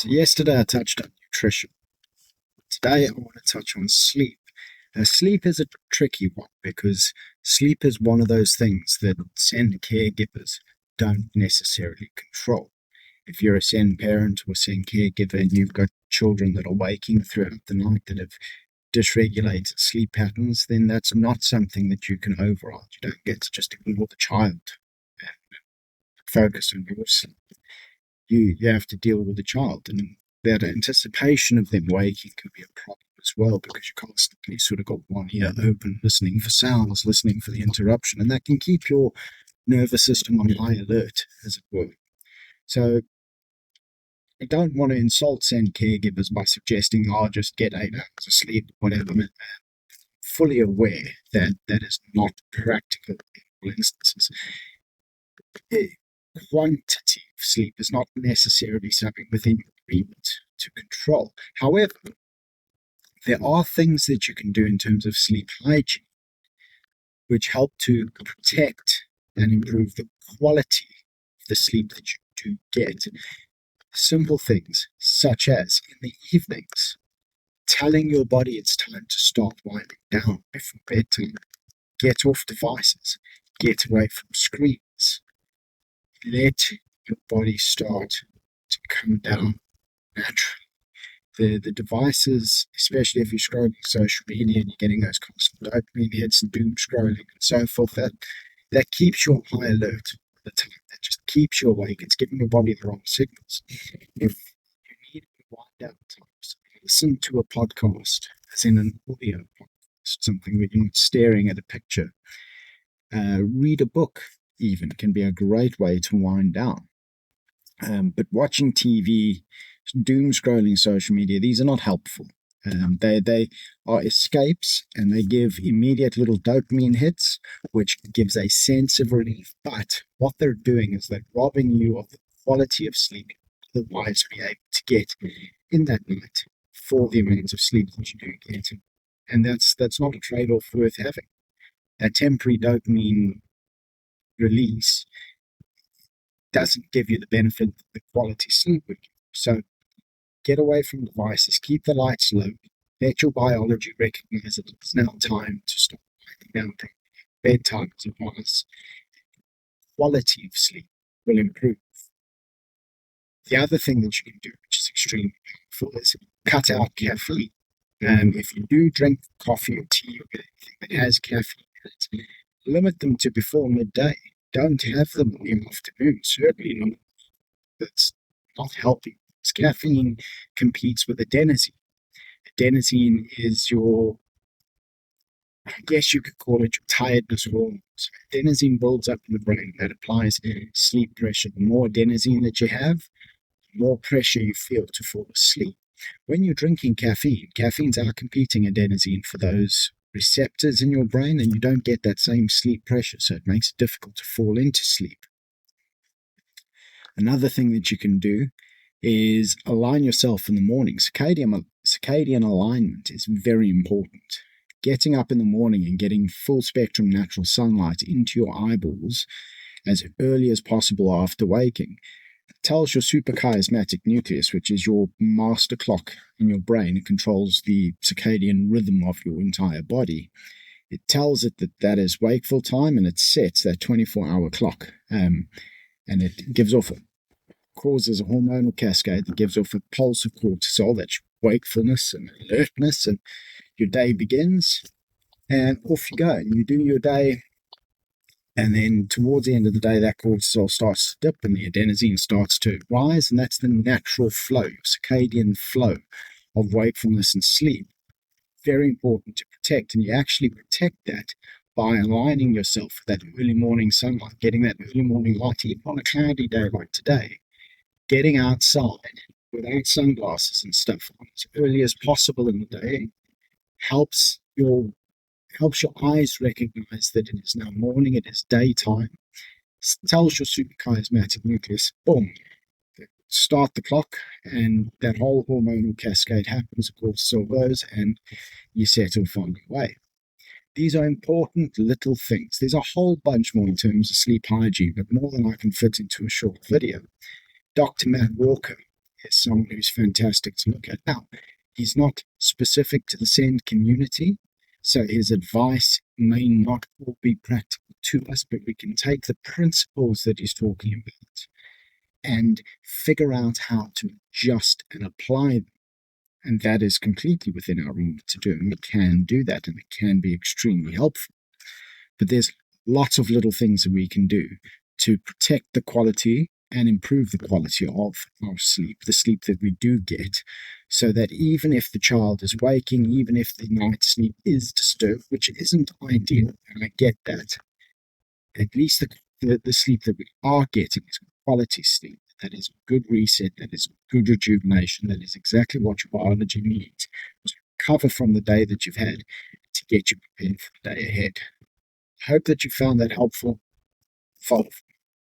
So yesterday I touched on nutrition. Today I want to touch on sleep. Now, sleep is a tricky one because sleep is one of those things that SEN caregivers don't necessarily control. If you're a SEN parent or SEN caregiver and you've got children that are waking throughout the night that have dysregulated sleep patterns, then that's not something that you can override. You don't get to just ignore the child and focus on your sleep. You have to deal with the child, and that anticipation of them waking can be a problem as well, because you constantly sort of got one ear open, listening for sounds, listening for the interruption, and that can keep your nervous system on high alert, as it were. So I don't want to insult SEN caregivers by suggesting, oh, just get 8 hours of sleep, whatever. I'm fully aware that that is not practical in all instances. Quantity of sleep is not necessarily something within your agreement to control. However, there are things that you can do in terms of sleep hygiene which help to protect and improve the quality of the sleep that you do get. Simple things such as in the evenings, telling your body it's time to start winding down before bedtime. Get off devices, get away from screens. Let your body start to come down naturally. The devices, especially if you're scrolling social media and you're getting those constant dopamine hits and doom scrolling and so forth, that keeps you on high alert all the time. That just keeps you awake. It's giving your body the wrong signals. If you need to wind down times, listen to a podcast, as in an audio podcast, something where you're not staring at a picture. Read a book, even, can be a great way to wind down. But watching TV, doom scrolling social media, these are not helpful. They are escapes, and they give immediate little dopamine hits, which gives a sense of relief. But what they're doing is they're robbing you of the quality of sleep you otherwise be able to get in that night for the amount of sleep that you do get. And that's not a trade-off worth having. That temporary dopamine release doesn't give you the benefit of the quality sleep would give. So get away from devices, keep the lights low, let your biology recognize that it's now time to stop winding down. Bedtime is upon us. Quality of sleep will improve. The other thing that you can do, which is extremely powerful, is cut out caffeine. If you do drink coffee or tea or anything that has caffeine in it, limit them to before midday. Don't have them in the afternoon, certainly not. That's not healthy. Caffeine competes with adenosine. Adenosine is your, I guess you could call it your tiredness hormone. So adenosine builds up in the brain. That applies sleep pressure. The more adenosine that you have, the more pressure you feel to fall asleep. When you're drinking caffeine, caffeine's out competing adenosine for those receptors in your brain, and you don't get that same sleep pressure, so it makes it difficult to fall into sleep. Another thing that you can do is align yourself in the morning. Circadian alignment is very important. Getting up in the morning and getting full spectrum natural sunlight into your eyeballs as early as possible after waking tells your suprachiasmatic nucleus, which is your master clock in your brain. It controls the circadian rhythm of your entire body. It tells it that that is wakeful time, and it sets that 24-hour clock. And it causes a hormonal cascade that gives off a pulse of cortisol. That's wakefulness and alertness, and your day begins, and off you go, and you do your day. And then towards the end of the day, that cortisol starts to dip and the adenosine starts to rise, and that's the natural flow, circadian flow of wakefulness and sleep. Very important to protect, and you actually protect that by aligning yourself with that early morning sunlight, getting that early morning light, even on a cloudy day like today, getting outside without sunglasses and stuff on as early as possible in the day helps your eyes recognize that it is now morning, it is daytime. Tells your suprachiasmatic nucleus, boom, start the clock, and that whole hormonal cascade happens, cortisol goes, and you set off on your way. These are important little things. There's a whole bunch more in terms of sleep hygiene, but more than I can fit into a short video. Dr. Matt Walker is someone who's fantastic to look at. Now, he's not specific to the SEND community, so his advice may not all be practical to us, but we can take the principles that he's talking about and figure out how to adjust and apply them. And that is completely within our remit to do. And we can do that, and it can be extremely helpful. But there's lots of little things that we can do to protect the quality and improve the quality of our sleep, the sleep that we do get, so that even if the child is waking, even if the night sleep is disturbed, which isn't ideal, and I get that, at least the sleep that we are getting is quality sleep. That is good reset, that is good rejuvenation, that is exactly what your biology needs to recover from the day that you've had to get you prepared for the day ahead. I hope that you found that helpful. Follow